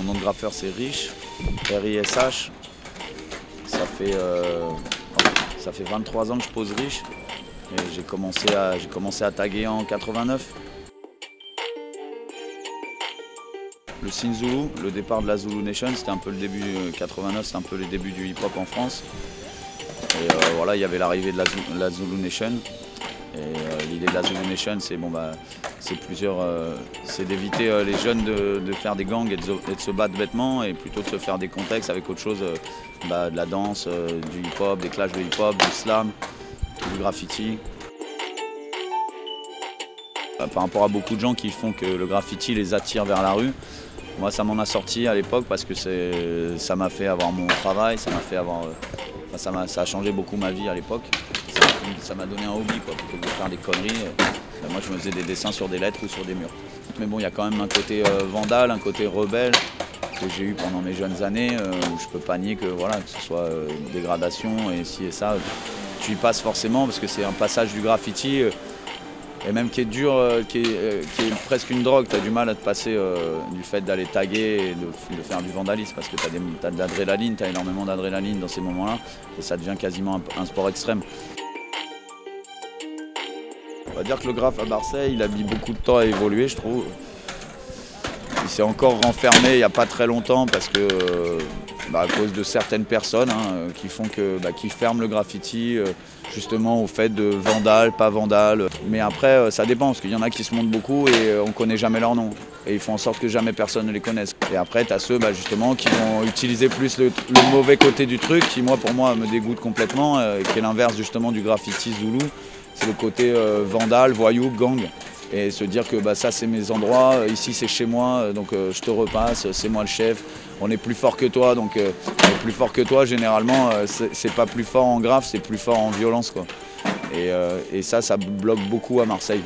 Mon nom de graffeur c'est Riche, R-I-S-H. Ça fait 23 ans que je pose Riche. Et j'ai commencé à taguer en 89. Le Sin Zulu, le départ de la Zulu Nation, c'était un peu le début 89, c'était un peu les débuts du hip-hop en France. Et voilà, il y avait l'arrivée de la Zulu Nation. Et l'idée de la Zulu Nation, c'est c'est d'éviter les jeunes de faire des gangs et de se battre bêtement, et plutôt de se faire des contextes avec autre chose, de la danse, du hip-hop, des clashs de hip-hop, du slam, du graffiti. Par rapport à beaucoup de gens qui font que le graffiti les attire vers la rue, moi ça m'en a sorti à l'époque parce que ça m'a fait avoir mon travail, ça a changé beaucoup ma vie à l'époque. Ça m'a donné un hobby quoi, plutôt que de faire des conneries. Moi je me faisais des dessins sur des lettres ou sur des murs. Mais bon, il y a quand même un côté vandale, un côté rebelle que j'ai eu pendant mes jeunes années, où je peux pas nier que, voilà, que ce soit dégradation et ci et ça, tu y passes forcément parce que c'est un passage du graffiti. Et même qui est dur, qui est presque une drogue. Tu as du mal à te passer du fait d'aller taguer et de faire du vandalisme parce que tu as de l'adrénaline, tu as énormément d'adrénaline dans ces moments-là et ça devient quasiment un sport extrême. On va dire que le graphe à Marseille, il a mis beaucoup de temps à évoluer, je trouve. Il s'est encore renfermé il n'y a pas très longtemps parce que, à cause de certaines personnes qui ferment le graffiti justement au fait de vandales, pas vandales. Mais après, ça dépend parce qu'il y en a qui se montrent beaucoup et on ne connaît jamais leur nom. Et ils font en sorte que jamais personne ne les connaisse. Et après, tu as ceux justement qui vont utiliser plus le mauvais côté du truc, qui pour moi me dégoûte complètement, qui est l'inverse justement du graffiti zoulou. C'est le côté vandale, voyou, gang. Et se dire que ça c'est mes endroits, ici c'est chez moi, donc je te repasse, c'est moi le chef, on est plus fort que toi, donc on est plus fort que toi, généralement c'est pas plus fort en graphe, c'est plus fort en violence quoi. Et ça bloque beaucoup à Marseille.